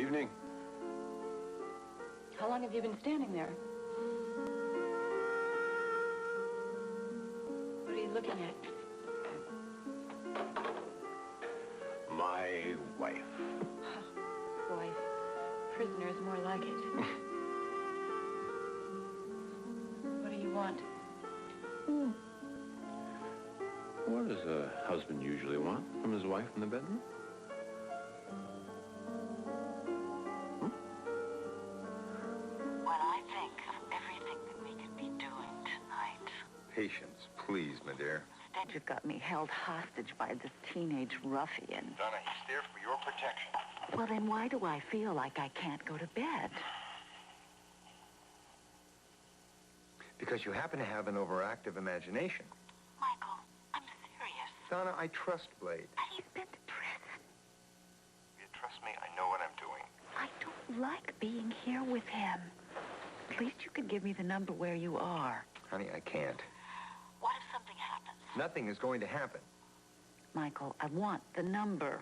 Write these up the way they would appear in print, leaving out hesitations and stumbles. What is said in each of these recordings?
evening. How long have you been standing there? What are you looking at? My wife. Wife. Prisoner is more like it. What do you want? What does a husband usually want from his wife in the bedroom? When I think of everything that we could be doing tonight. Patience, please, my dear. Instead, you've got me held hostage by this teenage ruffian. Donna, he's there for your protection. Well, then why do I feel like I can't go to bed? Because you happen to have an overactive imagination. Michael, I'm serious. Donna, I trust Blade. And he's been to prison. You trust me, I know what I'm doing. I don't like being here with him. At least you could give me the number where you are. Honey, I can't. What if something happens? Nothing is going to happen. Michael, I want the number.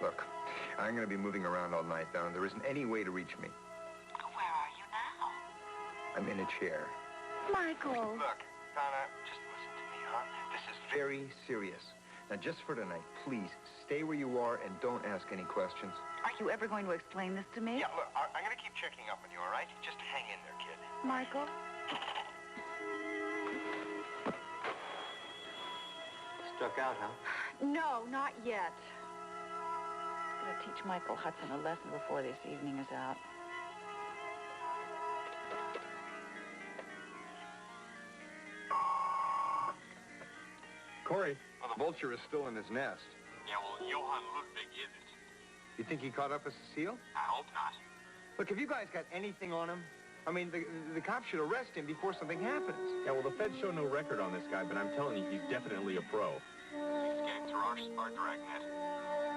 Look, I'm going to be moving around all night, Donna. There isn't any way to reach me. Where are you now? I'm in a chair. Michael! Look, Donna, just listen to me, huh? This is very serious. Now, just for tonight, please, stay where you are and don't ask any questions. Are you ever going to explain this to me? Yeah, look, I'm going to keep checking up on you, all right? Just hang in there, kid. Michael? Stuck out, huh? No, not yet. I'm going to teach Michael Hudson a lesson before this evening is out. Corey, well, the vulture is still in his nest. Yeah, well, Johann Ludwig isn't. You think he caught up with Cecile? I hope not. Look, have you guys got anything on him? I mean, the cops should arrest him before something happens. Yeah, well, the feds show no record on this guy, but I'm telling you, he's definitely a pro. He's getting through our dragnet.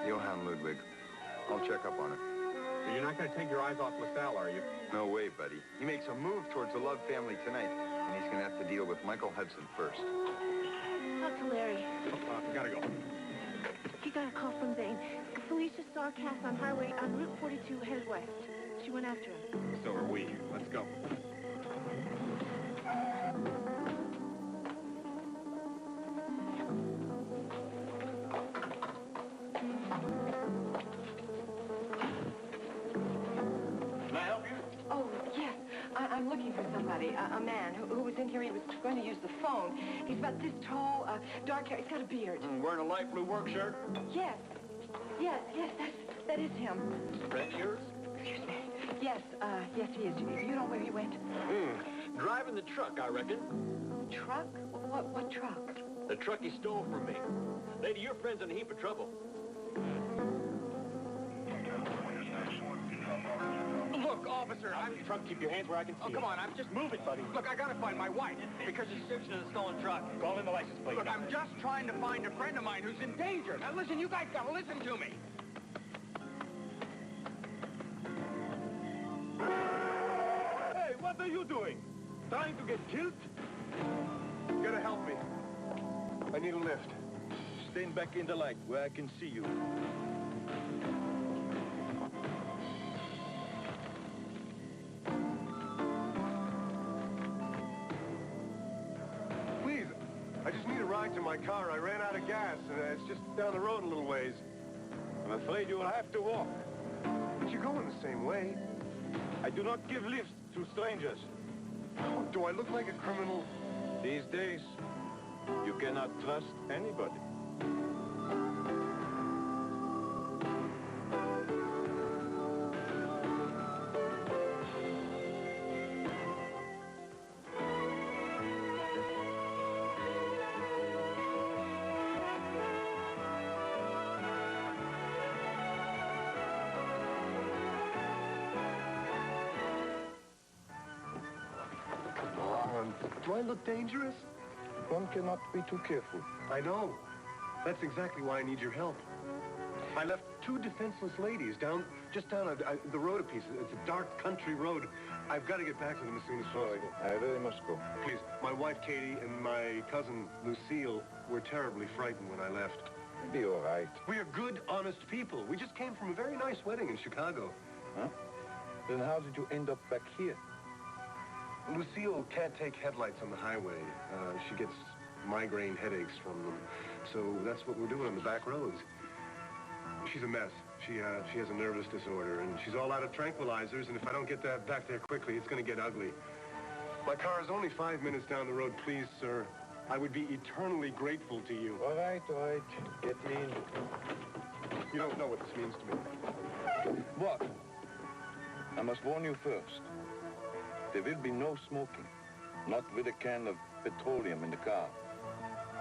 Johann Ludwig. I'll check up on him. So you're not going to take your eyes off LaSalle, are you? No way, buddy. He makes a move towards the Love family tonight, and he's going to have to deal with Michael Hudson first. Talk to Larry. Gotta go. He got a call from Zane. Felicia saw Cass on Route 42 headed west. She went after him. So are we. Let's go. Can I help you? Oh, yes. I'm looking for somebody, a man who was in here. He was going to use the phone. He's about this tall, dark hair. He's got a beard. Wearing a light blue work shirt? Yes. Yes, that is him. Friend of yours? Excuse me. Yes, yes, he is. You know where he went? Driving the truck, I reckon. Truck? What truck? The truck he stole from me. Lady, your friend's in a heap of trouble. Look, officer, I'm... Truck, keep your hands where I can see. Oh, come on, I'm just moving, buddy. Look, I gotta find my wife. Because you're searching the stolen truck. Call in the license plate. Look, I'm just trying to find a friend of mine who's in danger. Now, listen, you guys gotta listen to me. Hey, what are you doing? Trying to get killed? You gotta help me. I need a lift. Stand back in the light where I can see you. Please, I just need a ride to my car. I ran out of gas, and it's just down the road a little ways. I'm afraid you will have to walk. But you're going the same way. I do not give lifts to strangers. Oh, do I look like a criminal? These days, you cannot trust anybody. Do I look dangerous? One cannot be too careful. I know. That's exactly why I need your help. I left two defenseless ladies just down the road a piece. It's a dark country road. I've got to get back to them as soon as possible. I really must go. Please, my wife Katie and my cousin Lucille were terribly frightened when I left. Be all right. We are good, honest people. We just came from a very nice wedding in Chicago. Huh? Then how did you end up back here? Lucille can't take headlights on the highway. She gets migraine headaches from them. So that's what we're doing on the back roads. She's a mess. She has a nervous disorder, and she's all out of tranquilizers, and if I don't get that back there quickly, it's going to get ugly. My car is only 5 minutes down the road. Please, sir. I would be eternally grateful to you. All right. Get in. You don't know what this means to me. What? I must warn you first. There will be no smoking. Not with a can of petroleum in the car.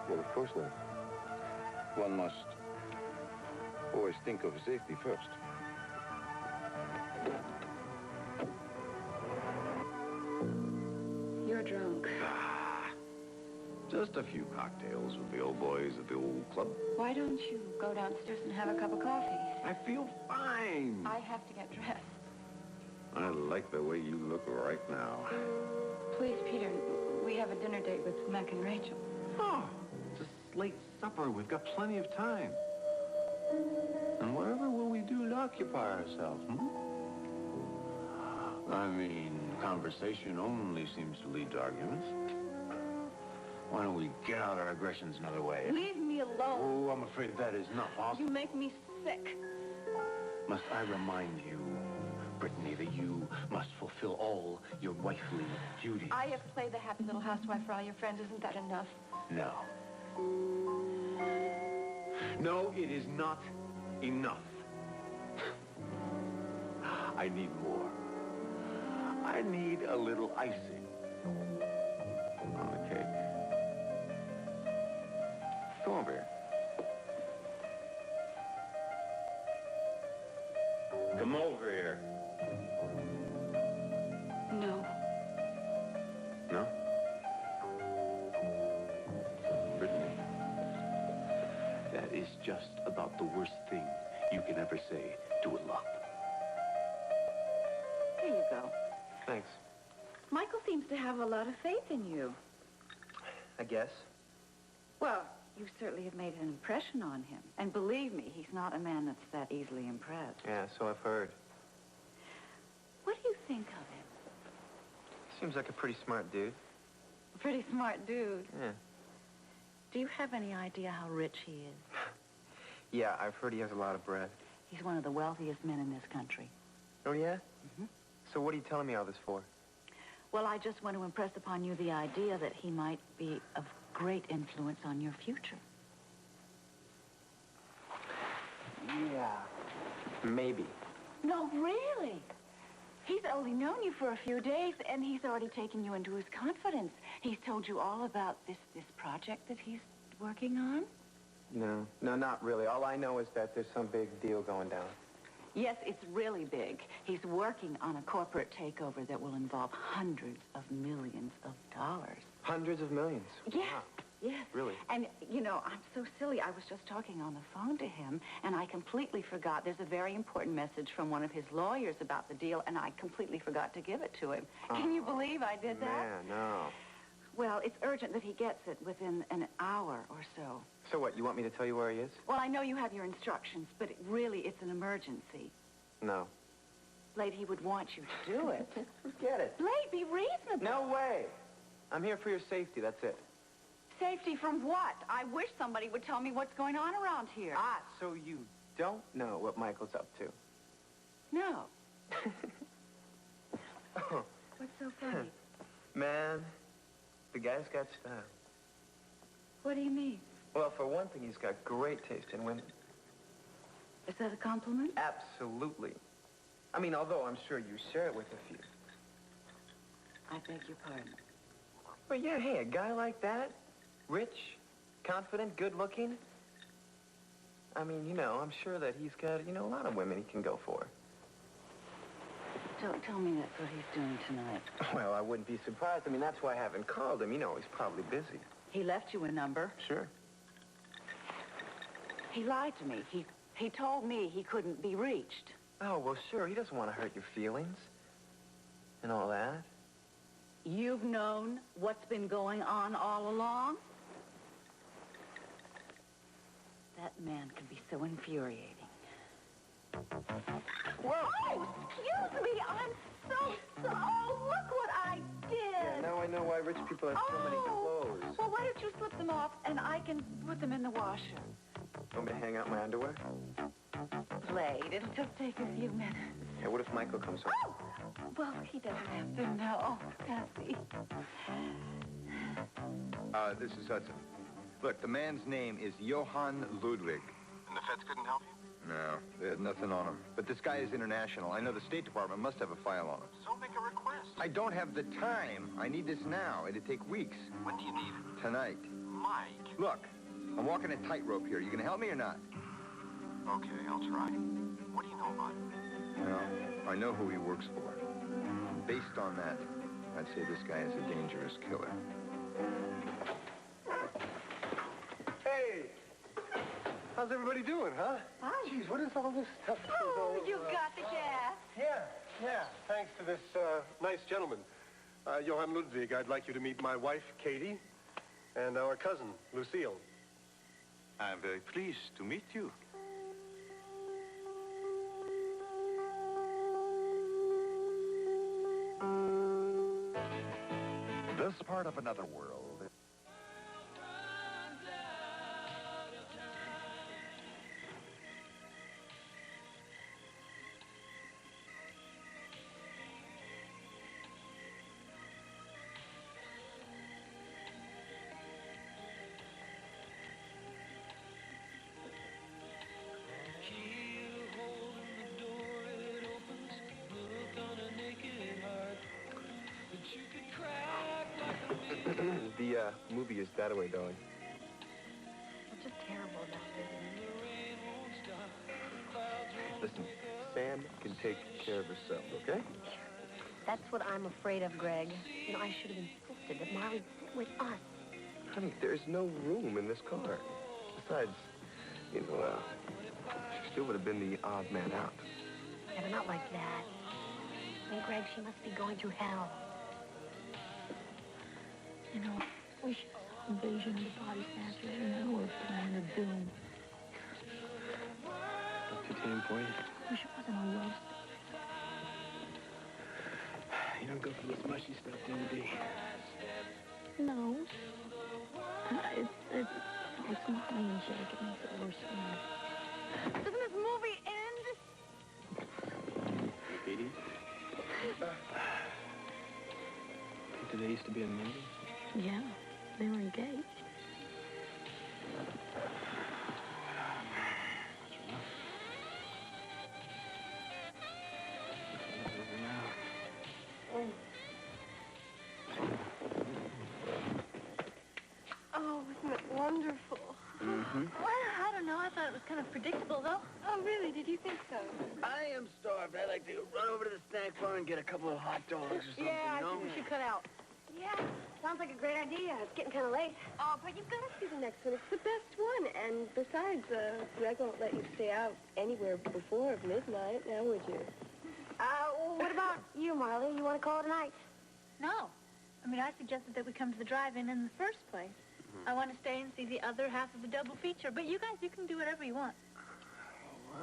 Well, of course not. One must always think of safety first. You're drunk. Just a few cocktails with the old boys at the old club. Why don't you go downstairs and have a cup of coffee? I feel fine. I have to get dressed. I like the way you look right now. Please, Peter, we have a dinner date with Mac and Rachel. Oh, it's a late supper. We've got plenty of time. And whatever will we do to occupy ourselves, I mean, conversation only seems to lead to arguments. Why don't we get out our aggressions another way? Leave me alone. Oh, I'm afraid that is not possible. You make me sick. Must I remind you, Brittany, that you must fulfill all your wifely duties? I have played the happy little housewife for all your friends. Isn't that enough? No. No, it is not enough. I need more. I need a little icing on the cake. Come over here. Come over here. No. No? Brittany, that is just about the worst thing you can ever say to a love. Here you go. Thanks. Michael seems to have a lot of faith in you. I guess. Well, you certainly have made an impression on him. And believe me, he's not a man that's that easily impressed. Yeah, so I've heard. What do you think of him? Seems like a pretty smart dude. A pretty smart dude. Yeah. Do you have any idea how rich he is? Yeah, I've heard he has a lot of bread. He's one of the wealthiest men in this country. Oh, yeah? Mm-hmm. So what are you telling me all this for? Well, I just want to impress upon you the idea that he might be of great influence on your future. Yeah. Maybe. No, really. He's only known you for a few days, and he's already taken you into his confidence. He's told you all about this project that he's working on? No, not really. All I know is that there's some big deal going down. Yes, it's really big. He's working on a corporate takeover that will involve hundreds of millions of dollars. Hundreds of millions. Yes, Wow. yes. Really? And, you know, I'm so silly. I was just talking on the phone to him, and I completely forgot. There's a very important message from one of his lawyers about the deal, and I completely forgot to give it to him. Can you believe I did that? Man, no. Well, it's urgent that he gets it within an hour or so. So what, you want me to tell you where he is? Well, I know you have your instructions, but really, it's an emergency. No. Blade, he would want you to do it. Forget it. Blade, be reasonable. No way. I'm here for your safety, that's it. Safety from what? I wish somebody would tell me what's going on around here. Ah, so you don't know what Michael's up to. No. Oh, What's so funny? man, the guy's got style. What do you mean? Well, for one thing, he's got great taste in women. Is that a compliment? Absolutely. I mean, although I'm sure you share it with a few. I beg your pardon. But yeah, hey, a guy like that, rich, confident, good-looking. I mean, you know, I'm sure that he's got, you know, a lot of women he can go for. Don't tell me that's what he's doing tonight. Well, I wouldn't be surprised. I mean, that's why I haven't called him. You know, he's probably busy. He left you a number. Sure. He lied to me. He told me he couldn't be reached. Oh, well, sure. He doesn't want to hurt your feelings and all that. You've known what's been going on all along? That man can be so infuriating. Whoa! Oh, excuse me. I'm so... Oh, look what I did. Yeah, now I know why rich people have so many clothes. Well, why don't you slip them off and I can put them in the washer? Want me to hang out my underwear? Blade, it'll just take a few minutes. Yeah, what if Michael comes home? Oh! Well, he doesn't have to know, does he? This is Hudson. Look, the man's name is Johann Ludwig. And the feds couldn't help you? No, they had nothing on him. But this guy is international. I know the State Department must have a file on him. So make a request. I don't have the time. I need this now. It'd take weeks. When do you need it? Tonight. Mike. Look, I'm walking a tightrope here. You gonna help me or not? Okay, I'll try. What do you know about him? Well, I know who he works for. Based on that, I'd say this guy is a dangerous killer. Hey! How's everybody doing, huh? Hi. Geez, what is all this stuff? Oh, you got the gas. Yeah. Thanks to this nice gentleman. Johann Ludwig, I'd like you to meet my wife, Katie, and our cousin, Lucille. I'm very pleased to meet you. This part of another world. The movie is that away, darling. What's just terrible about this? Listen, Sam can take care of herself, okay? That's what I'm afraid of, Greg. You know, I should have insisted that Marley sit with us. Honey, there's no room in this car. Besides, you know, she still would have been the odd man out. Yeah, but not like that. I mean, Greg, she must be going through hell. You know, we should invasion of the body snatchers, and then we're planning a doom. Too tame for you? Wish it wasn't a roast. You don't go for this mushy stuff, do you, D? No. It's not me and Jake. It makes it worse for me. Doesn't this movie end? Katie? Did they used to be a movie? Yeah, they were engaged. Oh, isn't it wonderful? Mm-hmm. Well, I don't know. I thought it was kind of predictable, though. Oh, really? Did you think so? I am starved. I'd like to run over to the snack bar and get a couple of hot dogs or something, Yeah, I you know? think we should cut out. Yeah, sounds like a great idea. It's getting kind of late. Oh, but you've got to see the next one. It's the best one. And besides, Greg won't let you stay out anywhere before midnight, now would you? What about you, Marley? You want to call it a night? No. I mean, I suggested that we come to the drive-in in the first place. I want to stay and see the other half of the double feature. But you guys, you can do whatever you want.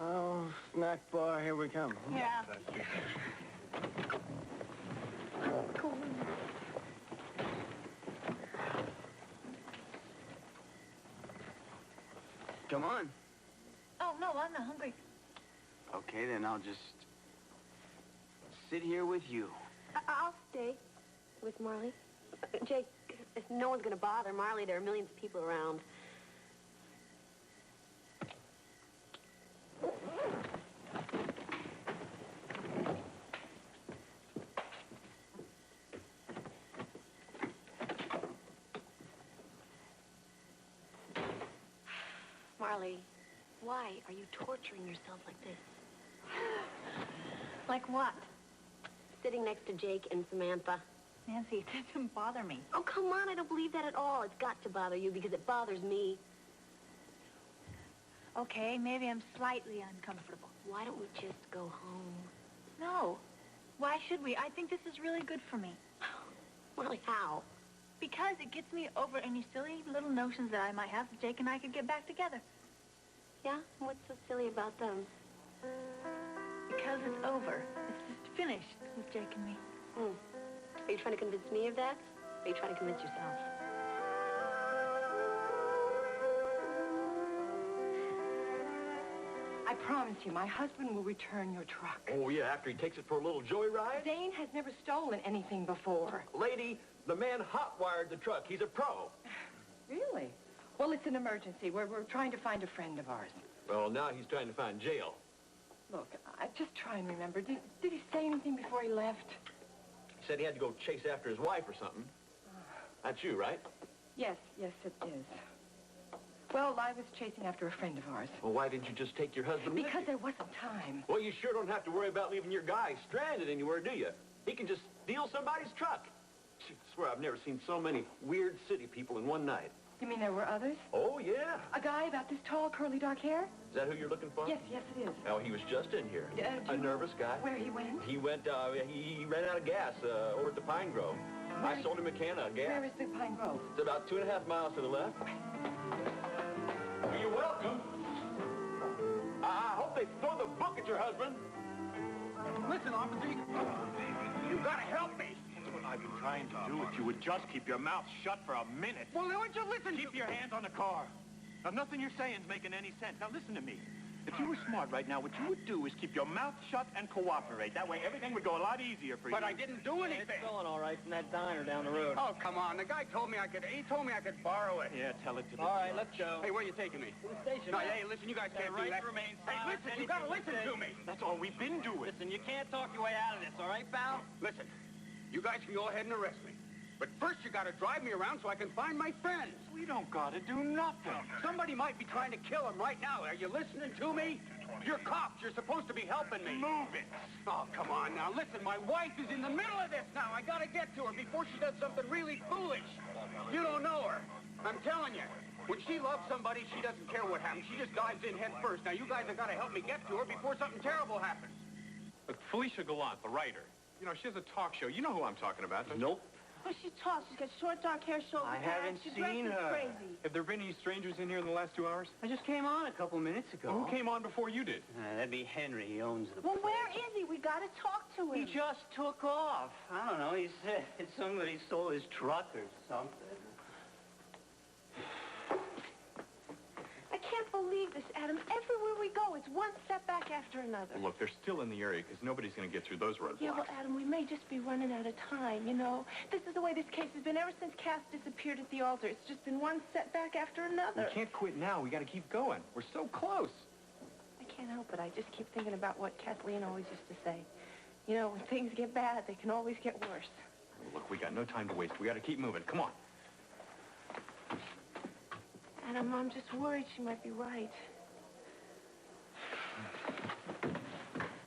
Well, snack bar, here we come. Yeah. Cool. Come on. Oh, no, I'm not hungry. Okay, then I'll just sit here with you. I'll stay with Marley. Jake, if no one's going to bother Marley, there are millions of people around. Marley, why are you torturing yourself like this? Like what? Sitting next to Jake and Samantha. Nancy, it doesn't bother me. Oh, come on, I don't believe that at all. It's got to bother you because it bothers me. Okay, maybe I'm slightly uncomfortable. Why don't we just go home? No. Why should we? I think this is really good for me. Marley, how? Because it gets me over any silly little notions that I might have that Jake and I could get back together. Yeah? What's so silly about them? Because it's over. It's just finished with Jake and me. Are you trying to convince me of that? Or are you trying to convince yourself? I promise you, my husband will return your truck. Oh, yeah, after he takes it for a little joyride? Dane has never stolen anything before. Lady, the man hot-wired the truck. He's a pro. Really? Well, it's an emergency. We're trying to find a friend of ours. Well, now he's trying to find jail. Look, I just try and remember. Did he say anything before he left? He said he had to go chase after his wife or something. That's you, right? Yes, it is. Well, I was chasing after a friend of ours. Well, why didn't you just take your husband with Because you? there wasn't time. Well, you sure don't have to worry about leaving your guy stranded anywhere, do you? He can just steal somebody's truck. I swear I've never seen so many weird city people in one night. You mean there were others? Oh, yeah. A guy about this tall, curly, dark hair? Is that who you're looking for? Yes, it is. Oh, he was just in here. Do A you nervous know guy. Where he went? He went, he ran out of gas over at the Pine Grove. I sold him a can of gas. Where is the Pine Grove? It's about 2.5 miles to the left. You're welcome. I hope they throw the book at your husband. Listen, officer, you gotta help me. That's what I've been trying to do. If you would just keep your mouth shut for a minute. Well, why don't you listen? Keep your hands on the car. Now, nothing you're saying is making any sense. Now, listen to me. If you were smart right now, what you would do is keep your mouth shut and cooperate. That way, everything would go a lot easier for you. But I didn't do anything. It's going all right from that diner down the road. Oh, come on. The guy told me I could borrow it. Yeah, tell it to the All right, let's go. Hey, where are you taking me? To the station. No, hey, listen, you guys can't do that. Hey, listen, you gotta listen to me. That's all we've been doing. Listen, you can't talk your way out of this, all right, pal? Listen, you guys can go ahead and arrest me. But first, you gotta drive me around so I can find my friends. We don't gotta do nothing. Somebody might be trying to kill him right now. Are you listening to me? You're cops. You're supposed to be helping me. Move it. Oh, come on now. Listen, my wife is in the middle of this now. I gotta get to her before she does something really foolish. You don't know her. I'm telling you. When she loves somebody, she doesn't care what happens. She just dives in head first. Now, you guys have got to help me get to her before something terrible happens. Look, Felicia Gallant, the writer. You know, she has a talk show. You know who I'm talking about, don't you? Nope. Well, she's tall. She's got short, dark hair, shoulders. I haven't she seen dresses her. Crazy. Have there been any strangers in here in the last 2 hours? I just came on a couple minutes ago. Well, who came on before you did? That'd be Henry. He owns the Well, place. where is he? We got to talk to him. He just took off. I don't know. He said somebody stole his truck or something. I can't believe this, Adam. Everywhere we go, it's one setback after another. Well, look, they're still in the area because nobody's going to get through those roadblocks. Yeah, well, Adam, we may just be running out of time, you know. This is the way this case has been ever since Cass disappeared at the altar. It's just been one setback after another. We can't quit now. We got to keep going. We're so close. I can't help it. I just keep thinking about what Kathleen always used to say. You know, when things get bad, they can always get worse. Look, we got no time to waste. We got to keep moving. Come on. Adam, I'm just worried she might be right.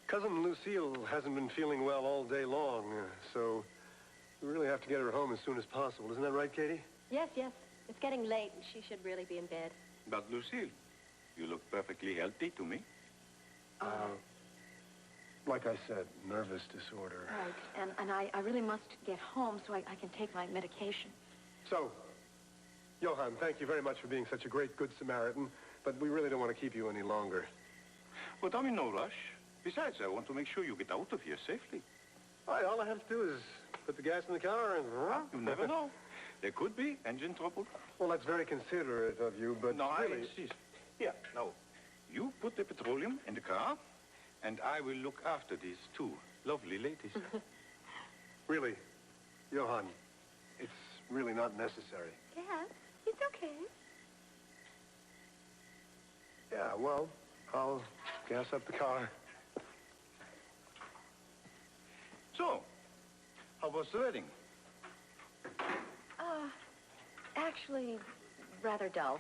Cousin Lucille hasn't been feeling well all day long, so we really have to get her home as soon as possible. Isn't that right, Katie? Yes. It's getting late, and she should really be in bed. But, Lucille, you look perfectly healthy to me. Like I said, nervous disorder. Right, and I really must get home so I can take my medication. So, Johann, thank you very much for being such a great Good Samaritan, but we really don't want to keep you any longer. But I'm in no rush. Besides, I want to make sure you get out of here safely. All I have to do is put the gas in the car and... You never know. There could be engine trouble. Well, that's very considerate of you, but No, really... I insist. Here, now, you put the petroleum in the car, and I will look after these two lovely ladies. Really, Johann, it's really not necessary. Yeah, it's okay. Yeah, well, I'll gas up the car. So, how was the wedding? Actually, rather dull.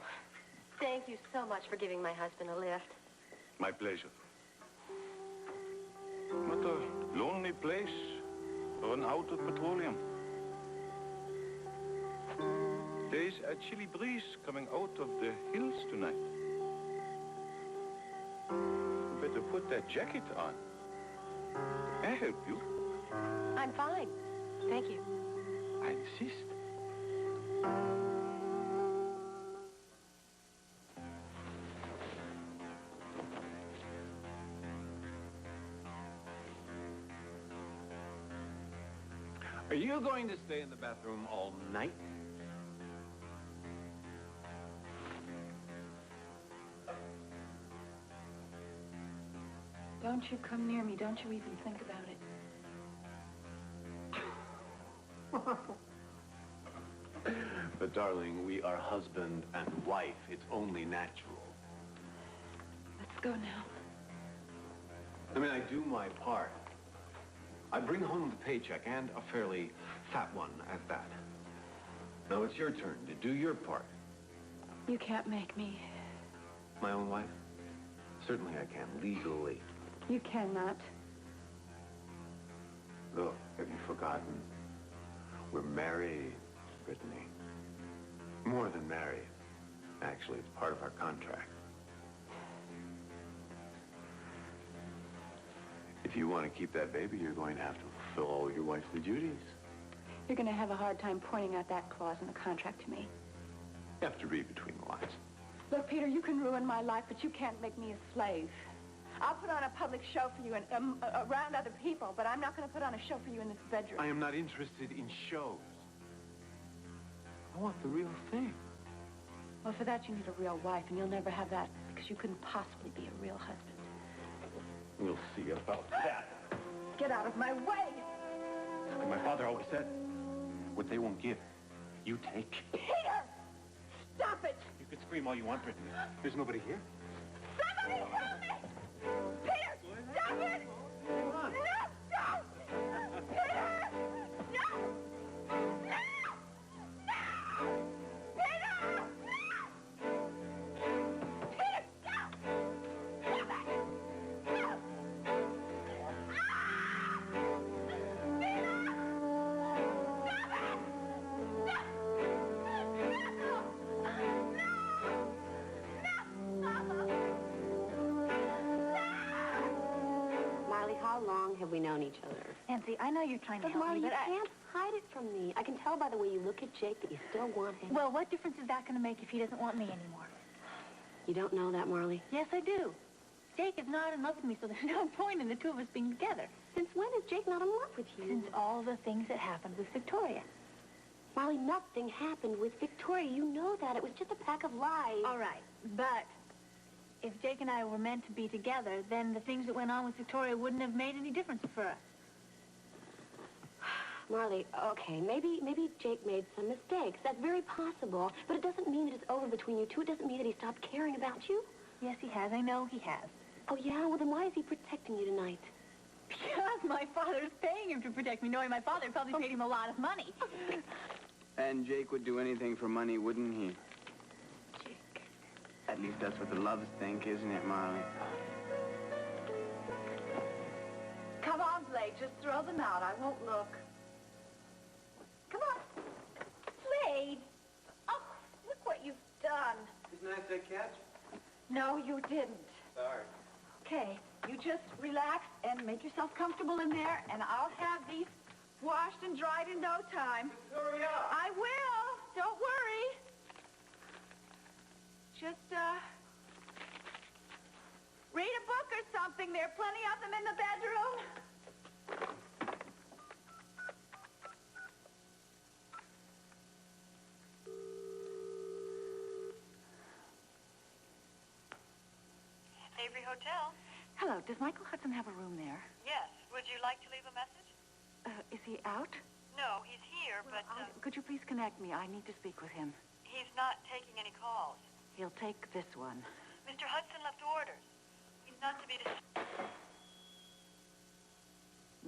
Thank you so much for giving my husband a lift. My pleasure. What a lonely place. Run out of petroleum. There's a chilly breeze coming out of the hills tonight. You better put that jacket on. Can I help you? I'm fine. Thank you. I insist. Are you going to stay in the bathroom all night? Don't you come near me. Don't you even think about it. But, darling, we are husband and wife. It's only natural. Let's go now. I mean, I do my part. I bring home the paycheck, and a fairly fat one at that. Now it's your turn to do your part. You can't make me. My own wife? Certainly I can, legally. You cannot. Look, have you forgotten? We're married, Brittany. More than married. Actually, it's part of our contract. If you want to keep that baby, you're going to have to fulfill all your wifely duties. You're going to have a hard time pointing out that clause in the contract to me. You have to read between the lines. Look, Peter, you can ruin my life, but you can't make me a slave. I'll put on a public show for you and around other people, but I'm not going to put on a show for you in this bedroom. I am not interested in shows. I want the real thing. Well, for that you need a real wife, and you'll never have that because you couldn't possibly be a real husband. We'll see about that. Get out of my way! And my father always said, what they won't give, you take. Peter! Stop it! You could scream all you want, Brittany. There's nobody here. Somebody help me! Peter, stop it! Come on. No, stop! Peter! No! No! No! Peter! No! Peter, stop! Stop it! Stop! How long have we known each other? Nancy, I know you're trying to But help Marley, me, you but can't hide it from me. I can tell by the way you look at Jake that you still want him. Well, what difference is that going to make if he doesn't want me anymore? You don't know that, Marley? Yes, I do. Jake is not in love with me, so there's no point in the two of us being together. Since when is Jake not in love with you? Since all the things that happened with Victoria. Marley, nothing happened with Victoria. You know that. It was just a pack of lies. All right, but if Jake and I were meant to be together, then the things that went on with Victoria wouldn't have made any difference for us. Marley, okay, maybe Jake made some mistakes. That's very possible. But it doesn't mean that it's over between you two. It doesn't mean that he stopped caring about you. Yes, he has. I know he has. Oh, yeah? Well, then why is he protecting you tonight? Because my father's paying him to protect me. Knowing my father probably paid him a lot of money. And Jake would do anything for money, wouldn't he? Jake. At least that's what the Loves think, isn't it, Marley? Come on, Blake, just throw them out. I won't look. Come on. Slade! Oh, look what you've done. Didn't I say catch? No, you didn't. Sorry. Okay, you just relax and make yourself comfortable in there, and I'll have these washed and dried in no time. Hurry up! I will. Don't worry. Just, read a book or something. There are plenty of them in the bedroom. Avery Hotel? Hello, does Michael Hudson have a room there? Yes. Would you like to leave a message? Is he out? No, he's here, but Could you please connect me? I need to speak with him. he's not taking any calls. He'll take this one. Mr. Hudson left orders. He's not to be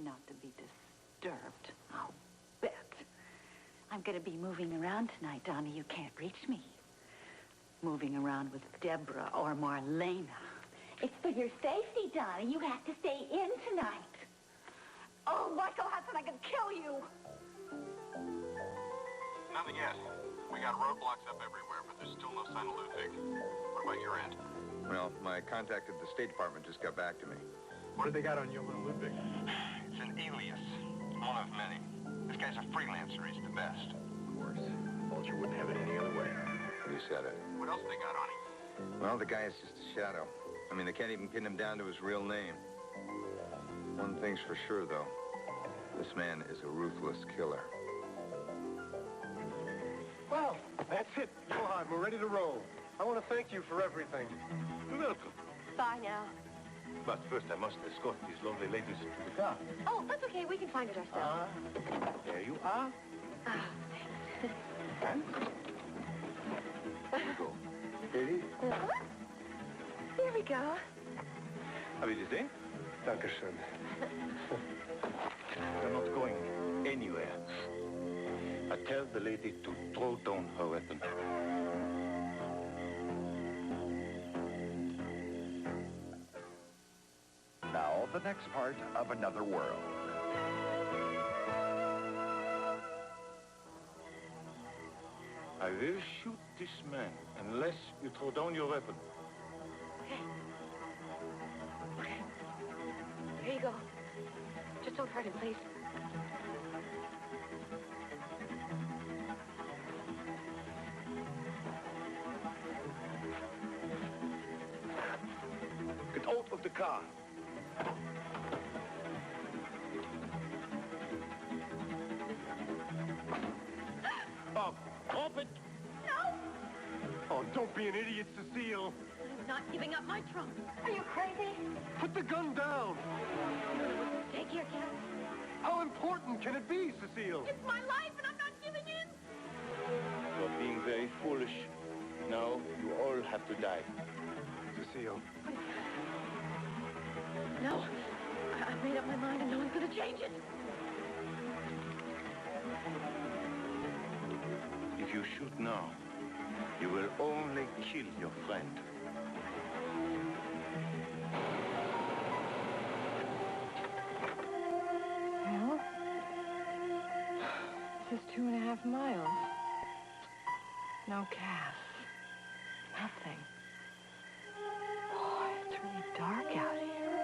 Not to be disturbed. I'll bet. I'm going to be moving around tonight, Donnie. You can't reach me. Moving around with Deborah or Marlena. It's for your safety, Donnie. You have to stay in tonight. Oh, Michael Hudson, I can kill you. Nothing yet. We got roadblocks up everywhere, but there's still no sign of Ludwig. What about your end? Well, my contact at the State Department just got back to me. What have they got on Johann Ludwig? It's an alias. One of many. This guy's a freelancer. He's the best. Of course. Vulture wouldn't have it any other way. You said it. What else they got on him? Well, the guy is just a shadow. I mean, they can't even pin him down to his real name. One thing's for sure, though. This man is a ruthless killer. Well, that's it. Johan, we're ready to roll. I want to thank you for everything. You're welcome. Bye now. But first I must escort these lovely ladies to the car. Oh, that's okay. We can find it ourselves. There you are. Ah, And here you go. Ready? Here we go. Have you the Dankeschön. You're not going anywhere. I tell the lady to throw down her weapon. Now, the next part of Another World. I will shoot this man unless you throw down your weapon. Okay. Here you go. Just don't hurt him, please. Get out of the car. Open. No! Oh, don't be an idiot, Cecile. I'm not giving up my trunk. Are you crazy? Put the gun down. Take your cat. How important can it be, Cecile? It's my life, and I'm not giving in. You're being very foolish. Now you all have to die. Cecile. No. I've made up my mind, and no one's going to change it. If you shoot now, you will only kill your friend. Well, this is 2.5 miles. No gas. Nothing. Boy, it's really dark out here.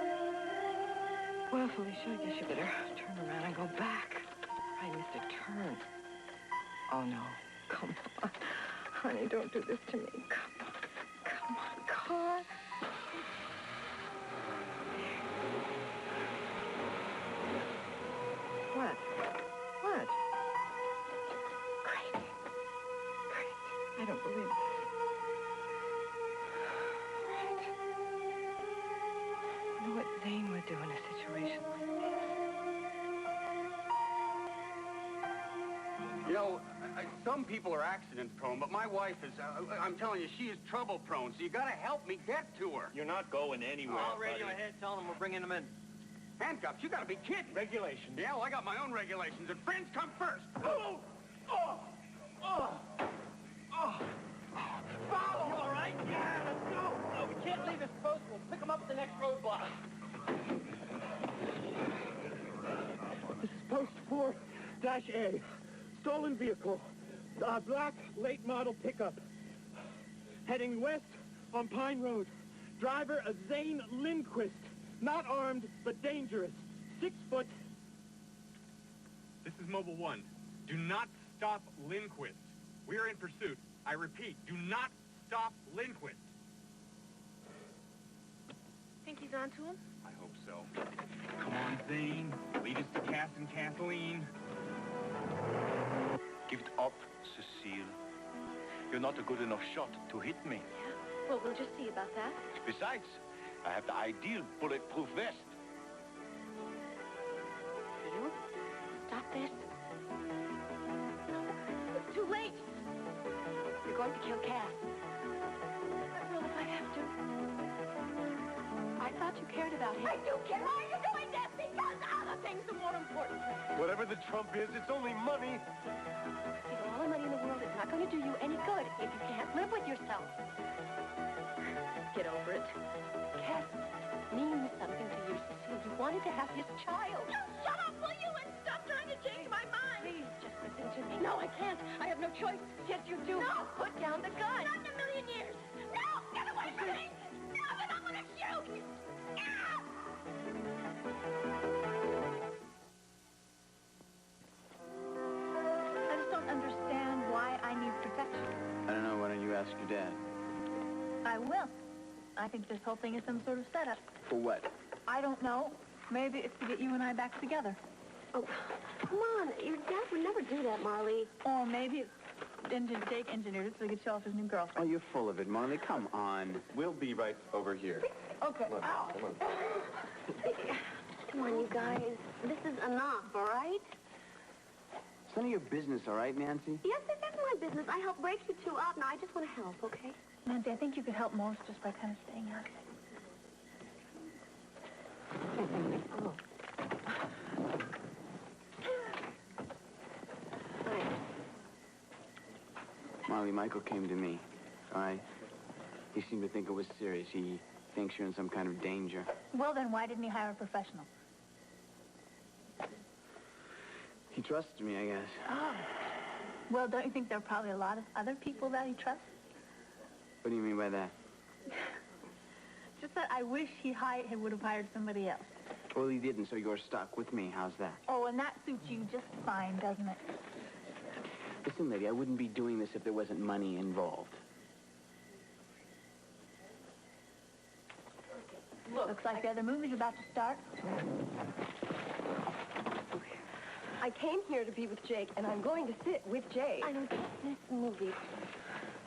Well, Felicia, I guess you better turn around and go back. I missed a turn. Oh, no. Come on. Honey, don't do this to me. Come on. Come on, car. What? What? Crazy. Crazy. I don't believe this. Right. I wonder what Zane would do in a situation like this. You know, some people are accident prone, but my wife is, I'm telling you, she is trouble prone, so you gotta help me get to her. You're not going anywhere, I'll radio ahead, tell them we're bringing them in. Handcuffs, you gotta be kidding. Regulations. Yeah, well, I got my own regulations, and friends come first. Oh! Oh! Oh! Oh! Follow! All right? Yeah, let's go! No, we can't leave this post. We'll pick them up at the next roadblock. This is post 4-A. Stolen vehicle. Black late model pickup. Heading west on Pine Road. Driver a Zane Lindquist. Not armed, but dangerous. 6 foot. This is Mobile 1. Do not stop Lindquist. We are in pursuit. I repeat, do not stop Lindquist. Think he's onto him? I hope so. Come on, Zane. Lead us to Cass and Kathleen. Give it up, Cecile. You're not a good enough shot to hit me. Yeah? Well, we'll just see about that. Besides, I have the ideal bulletproof vest. You? Stop this. It's too late. You're going to kill Cass. I will if I have to. I thought you cared about him. I do care. Why are you doing this? Because other things are more important. Whatever the trump is, it's only money. You know, all the money in the world is not going to do you any good if you can't live with yourself. Get over it. Cass means something to you, Cecile. You wanted to have his child. You shut up, will you, and stop trying to change my mind. Please, just listen to me. No, I can't. I have no choice. Yes, you do. No. Put down the gun. Not in a million years. No, get away from me. No, then I'm going to shoot. Ah! I just don't understand why I need protection. I don't know. Why don't you ask your dad? I will. I think this whole thing is some sort of setup. For what? I don't know. Maybe it's to get you and I back together. Oh, come on. Your dad would never do that, Marley. Or maybe it's Jake engineered it so he could show off his new girlfriend. Oh, you're full of it, Marley. Come on. We'll be right over here. Okay. Come on, come on. Come on, you guys. This is enough, all right? It's none of your business, all right, Nancy? Yes, it is my business. I helped break you two up. Now, I just want to help, okay? Nancy, I think you could help most just by kind of staying out. Oh. Marley, Michael came to me, all right? He seemed to think it was serious. He thinks you're in some kind of danger. Well, then why didn't he hire a professional? He trusted me, I guess. Oh. Well, don't you think there are probably a lot of other people that he trusts? What do you mean by that? Just that I wish he would have hired somebody else. Well, he didn't, so you're stuck with me. How's that? Oh, and that suits you just fine, doesn't it? Listen, lady, I wouldn't be doing this if there wasn't money involved. Looks like the other movie's about to start. I came here to be with Jake, and I'm going to sit with Jake. I don't get this movie.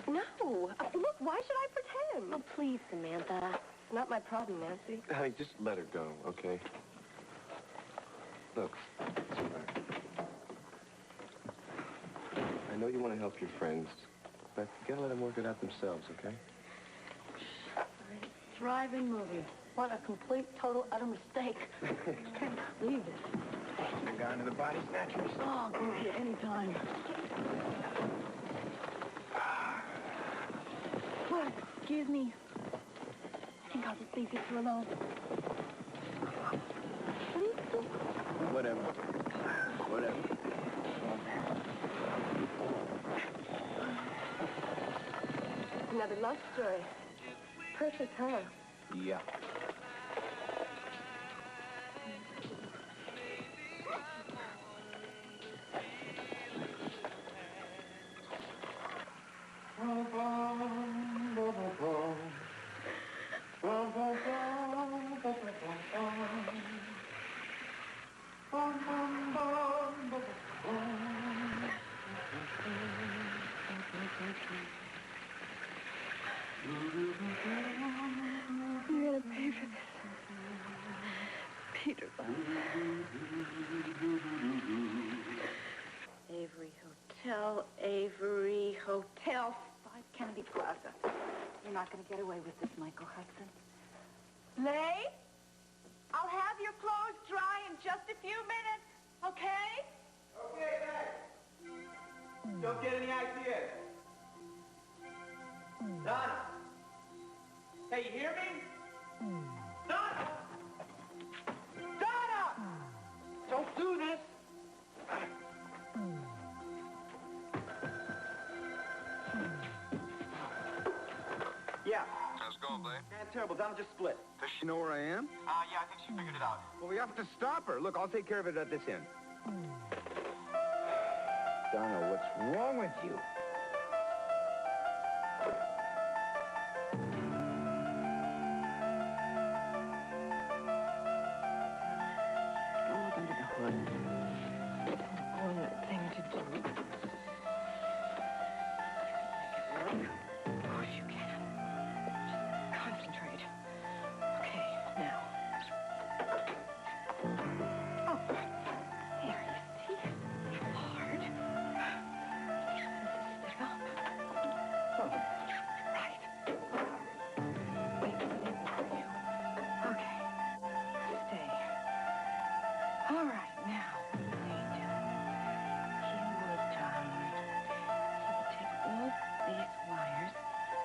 No. Look, why should I pretend? Oh, please, Samantha. It's not my problem, Nancy. Honey, just let her go, okay? Look, it's all right. I know you want to help your friends, but you gotta let them work it out themselves, okay? Drive-in movie. What a complete, total, utter mistake. Can't believe it. I've gone to the body snatchers. Oh, go here anytime. Well, excuse me. I think I'll just leave you two alone. Whatever. Whatever. Another love story. Perfect, huh? Yeah. You're gonna pay for this. Peter. Avery Hotel, Avery Hotel, 5 Kennedy Plaza. You're not going to get away with this, Michael Hudson. Lay, I'll have your clothes dry in just a few minutes, okay? Okay, then. Don't get any ideas. Donna! Hey, you hear me? Donna! Donna! Don't do this! Yeah. How's it going, Blaine? Man, terrible. Donna just split. Does she know where I am? Yeah, I think she figured it out. Well, we have to stop her. Look, I'll take care of it at this end. Donna, what's wrong with you? Don't look under the hood. One thing to do. Of course you can. Just concentrate. Okay, now. Oh, there, you see? Hard. Sit up. Oh, right. Wait for me. Okay. Stay. All right, now, wait. He would take all these wires,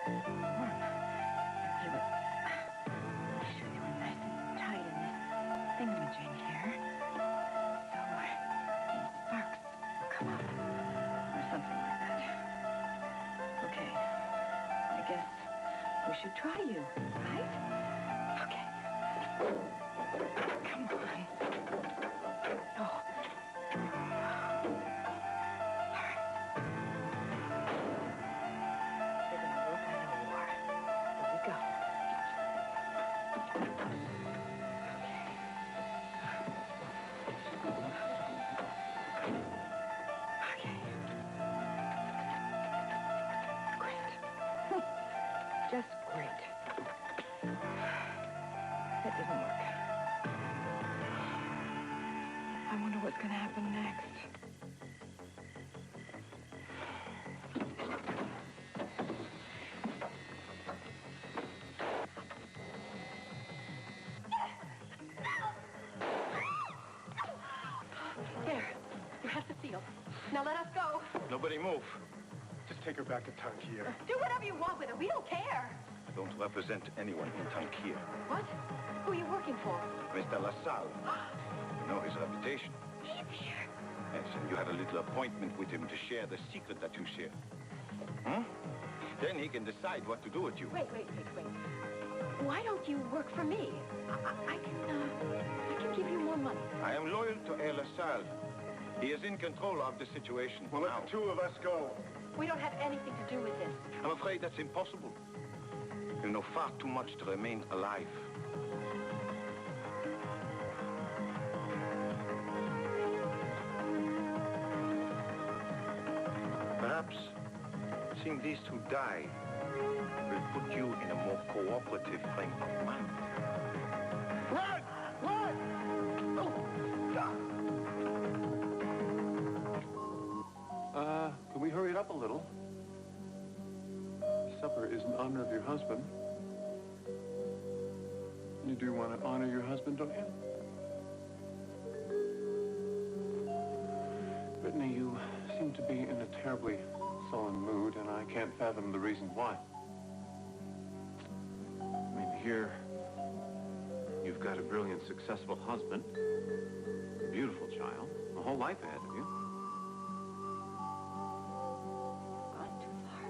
and he would make sure they were nice and tight in this thingamajig here, so any sparks will come up, or something like that. Okay, I guess we should try you, right? Okay. Come on. Oh. All right. They're gonna work on a war. Here we go. That didn't work. I wonder what's going to happen next. There. You have the seal. Now let us go. Nobody move. Just take her back to Tankir. Do whatever you want with her. We don't care. I don't represent anyone in Tankir. What? Who are you working for? Mr. LaSalle. You know his reputation. He's here. Yes, and you have a little appointment with him to share the secret that you share. Hmm? Then he can decide what to do with you. Wait. Why don't you work for me? I can give you more money. I am loyal to LaSalle. He is in control of the situation. Well, let the two of us go. We don't have anything to do with this. I'm afraid that's impossible. You know far too much to remain alive. Perhaps seeing these two die will put you in a more cooperative frame of mind. Run! Oh, God. Can we hurry it up a little? Supper is in honor of your husband. You do want to honor your husband, don't you? Brittany, you seem to be in a terribly sullen mood, and I can't fathom the reason why. I mean, here, you've got a brilliant, successful husband, a beautiful child, a whole life ahead of you. Gone too far.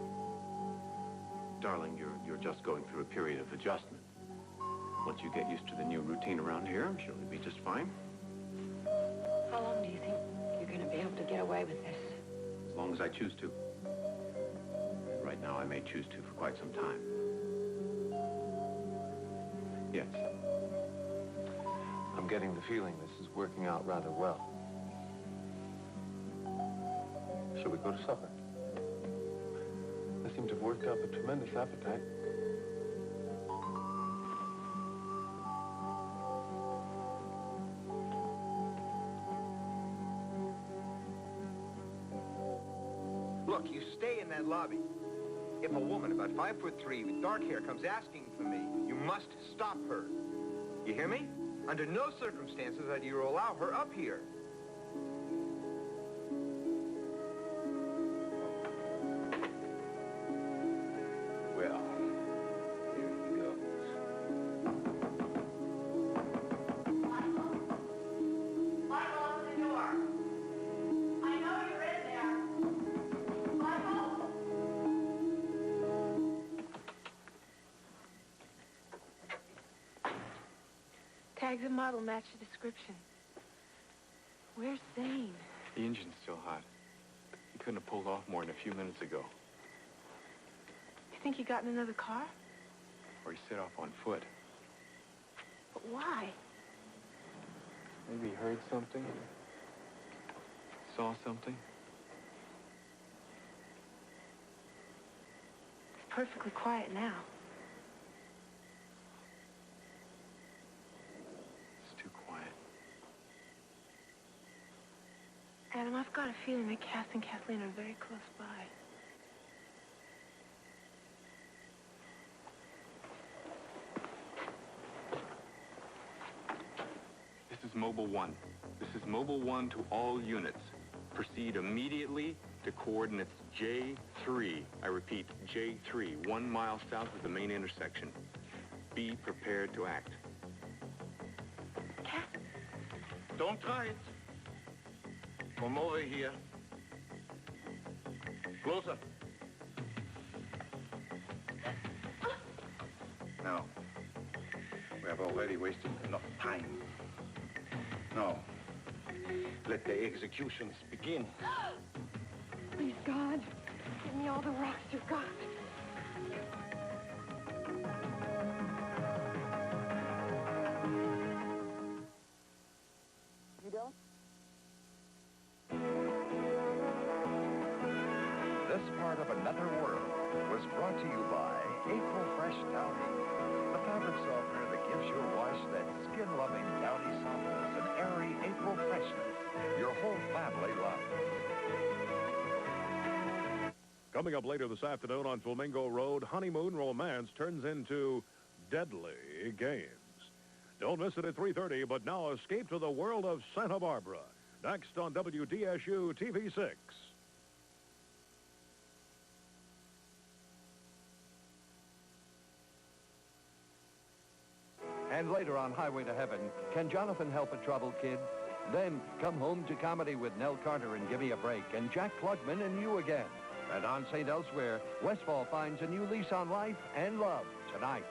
Darling, you're just going through a period of adjustment. Once you get used to the new routine around here, I'm sure you'll be just fine. How long do you think you're going to be able to get away with this? As long as I choose to. Right now, I may choose to for quite some time. Yes. I'm getting the feeling this is working out rather well. Shall we go to supper? I seem to have worked up a tremendous appetite. Look, you stay in that lobby. If a woman about 5'3" with dark hair comes asking for me, you must stop her. You hear me? Under no circumstances are you to allow her up here. Well, here he goes. Michael, open the door. I know you're in there. Michael! Tags and model match the description. Where's Zane? The engine's still hot. He couldn't have pulled off more than a few minutes ago. You think he got in another car? Or he set off on foot. But why? Maybe he heard something. Saw something. It's perfectly quiet now. It's too quiet. Adam, I've got a feeling that Cass and Kathleen are very close by. This is Mobile 1. This is Mobile 1 to all units. Proceed immediately to coordinates J3. I repeat, J3, 1 mile south of the main intersection. Be prepared to act. Cass? Don't try it. Come over here. Closer. Now, we have already wasted enough time. Now, let the executions begin. Please, God, give me all the rocks you've got. You don't? This part of Another World was brought to you by April Fresh Downy, the fabric softener that gives gives your wash that skin-loving downy softness and airy April freshness your whole family loves. Coming up later this afternoon on Flamingo Road, honeymoon romance turns into deadly games. Don't miss it at 3:30, but now escape to the world of Santa Barbara. Next on WDSU TV6. And later on Highway to Heaven, can Jonathan help a troubled kid? Then come home to comedy with Nell Carter and Gimme a Break and Jack Klugman and You Again. And on St. Elsewhere, Westfall finds a new lease on life and love tonight.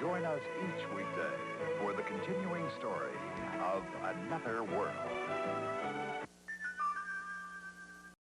Join us each weekday for the continuing story of Another World.